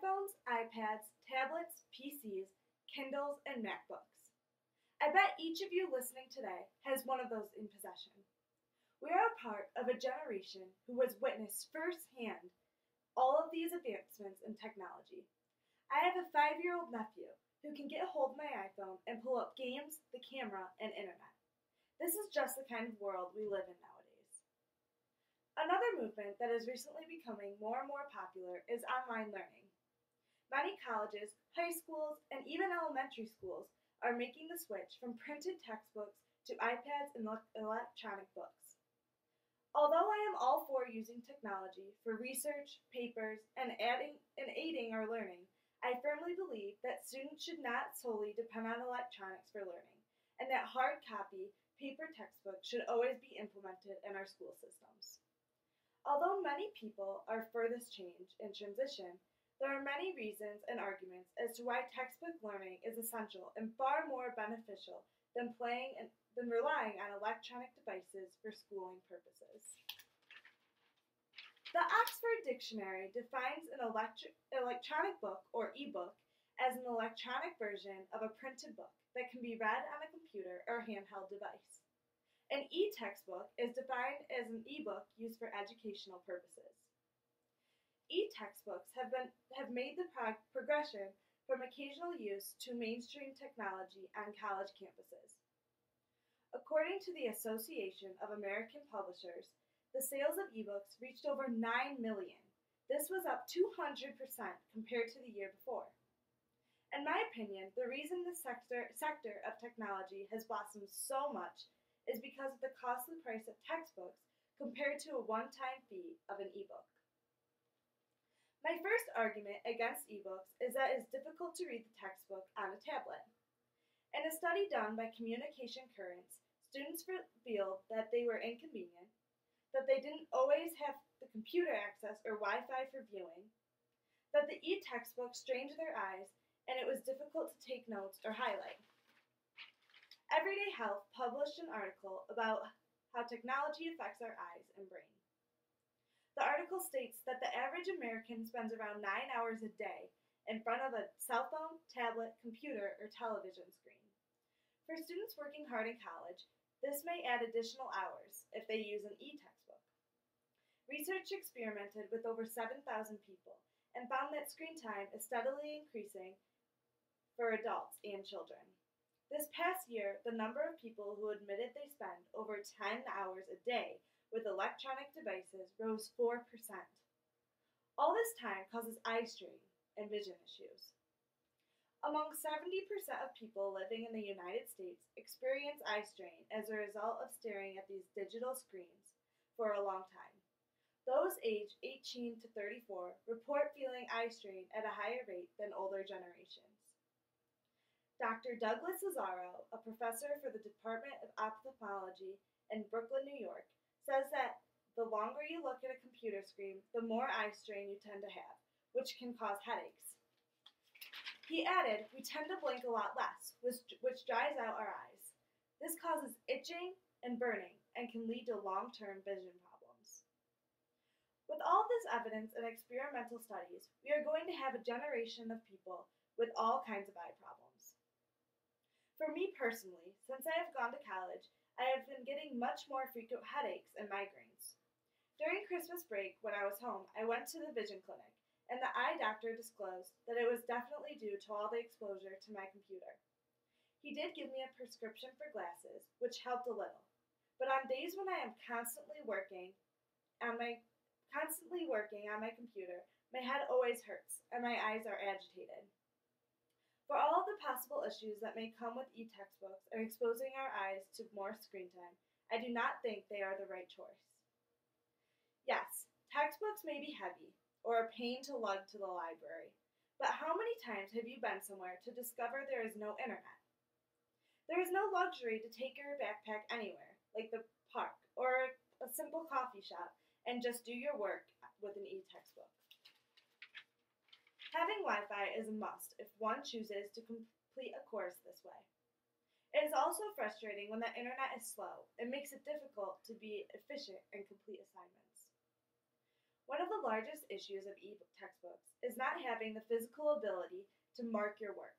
iPhones, iPads, tablets, PCs, Kindles, and MacBooks. I bet each of you listening today has one of those in possession. We are a part of a generation who has witnessed firsthand all of these advancements in technology. I have a 5-year-old nephew who can get a hold of my iPhone and pull up games, the camera, and internet. This is just the kind of world we live in nowadays. Another movement that is recently becoming more and more popular is online learning. Many colleges, high schools, and even elementary schools are making the switch from printed textbooks to iPads and electronic books. Although I am all for using technology for research, papers, and aiding our learning, I firmly believe that students should not solely depend on electronics for learning, and that hard copy, paper textbooks should always be implemented in our school systems. Although many people are for this change and transition, there are many reasons and arguments as to why textbook learning is essential and far more beneficial than relying on electronic devices for schooling purposes. The Oxford Dictionary defines an electronic book or e-book as an electronic version of a printed book that can be read on a computer or handheld device. An e-textbook is defined as an e-book used for educational purposes. E-textbooks have made the progression from occasional use to mainstream technology on college campuses. According to the Association of American Publishers, the sales of ebooks reached over 9 million. This was up 200% compared to the year before. In my opinion, the reason the sector of technology has blossomed so much is because of the costly price of textbooks compared to a one-time fee of an ebook. My first argument against ebooks is that it is difficult to read the textbook on a tablet. In a study done by Communication Currents, students revealed that they were inconvenient, that they didn't always have the computer access or Wi-Fi for viewing, that the e-textbook strained their eyes, and it was difficult to take notes or highlight. Everyday Health published an article about how technology affects our eyes and brain. The article states that the average American spends around 9 hours a day in front of a cell phone, tablet, computer, or television screen. For students working hard in college, this may add additional hours if they use an e-textbook. Research experimented with over 7,000 people and found that screen time is steadily increasing for adults and children. This past year, the number of people who admitted they spend over 10 hours a day with electronic devices rose 4%. All this time causes eye strain and vision issues. Among 70% of people living in the United States experience eye strain as a result of staring at these digital screens for a long time. Those aged 18 to 34 report feeling eye strain at a higher rate than older generations. Dr. Douglas Lazzaro, a professor for the Department of Ophthalmology in Brooklyn, New York, says that the longer you look at a computer screen, the more eye strain you tend to have, which can cause headaches. He added, we tend to blink a lot less, which dries out our eyes. This causes itching and burning and can lead to long-term vision problems. With all this evidence and experimental studies, we are going to have a generation of people with all kinds of eye problems. For me personally, since I have gone to college, I have been getting much more frequent headaches and migraines. During Christmas break, when I was home, I went to the vision clinic, and the eye doctor disclosed that it was definitely due to all the exposure to my computer. He did give me a prescription for glasses, which helped a little, but on days when I am constantly working on my computer, my head always hurts, and my eyes are agitated. For all of the possible issues that may come with e-textbooks and exposing our eyes to more screen time, I do not think they are the right choice. Yes, textbooks may be heavy, or a pain to lug to the library, but how many times have you been somewhere to discover there is no internet? There is no luxury to take your backpack anywhere, like the park or a simple coffee shop, and just do your work with an e-textbook. Having Wi-Fi is a must if one chooses to complete a course this way. It is also frustrating when the internet is slow. It makes it difficult to be efficient and complete assignments. One of the largest issues of textbooks is not having the physical ability to mark your work.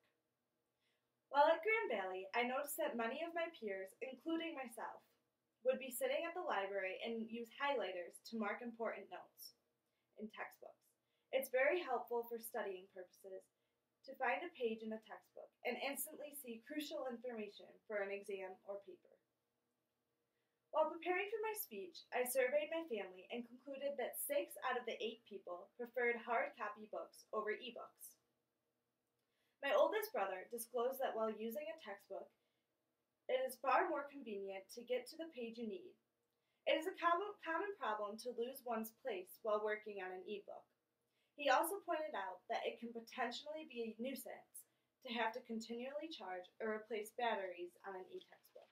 While at Grand Valley, I noticed that many of my peers, including myself, would be sitting at the library and use highlighters to mark important notes in textbooks. It's very helpful for studying purposes to find a page in a textbook and instantly see crucial information for an exam or paper. While preparing for my speech, I surveyed my family and concluded that 6 out of the 8 people preferred hard copy books over ebooks. My oldest brother disclosed that while using a textbook, it is far more convenient to get to the page you need. It is a common problem to lose one's place while working on an ebook. He also pointed out that it can potentially be a nuisance to have to continually charge or replace batteries on an e-textbook.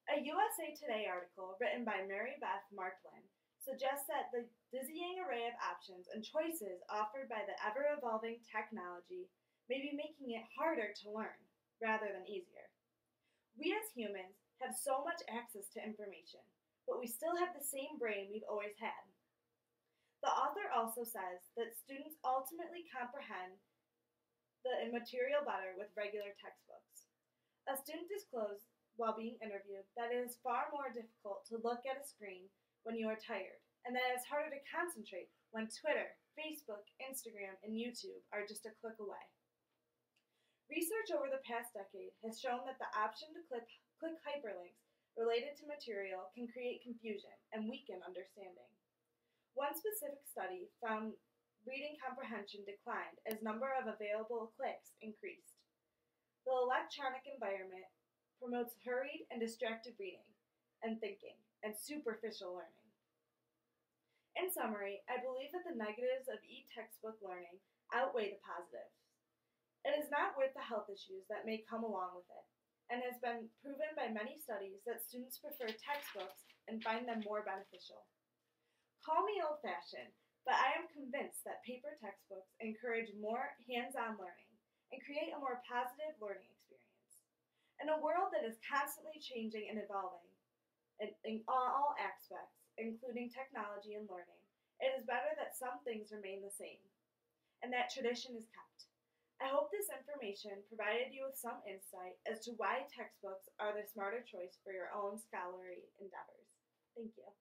A USA Today article written by Mary Beth Marklin suggests that the dizzying array of options and choices offered by the ever-evolving technology may be making it harder to learn rather than easier. We as humans have so much access to information, but we still have the same brain we've always had. The author also says that students ultimately comprehend the material better with regular textbooks. A student disclosed while being interviewed that it is far more difficult to look at a screen when you are tired, and that it is harder to concentrate when Twitter, Facebook, Instagram, and YouTube are just a click away. Research over the past decade has shown that the option to click hyperlinks related to material can create confusion and weaken understanding. One specific study found reading comprehension declined as number of available clicks increased. The electronic environment promotes hurried and distracted reading and thinking and superficial learning. In summary, I believe that the negatives of e-textbook learning outweigh the positives. It is not worth the health issues that may come along with it, and has been proven by many studies that students prefer textbooks and find them more beneficial. Call me old-fashioned, but I am convinced that paper textbooks encourage more hands-on learning and create a more positive learning experience. In a world that is constantly changing and evolving in all aspects, including technology and learning, it is better that some things remain the same, and that tradition is kept. I hope this information provided you with some insight as to why textbooks are the smarter choice for your own scholarly endeavors. Thank you.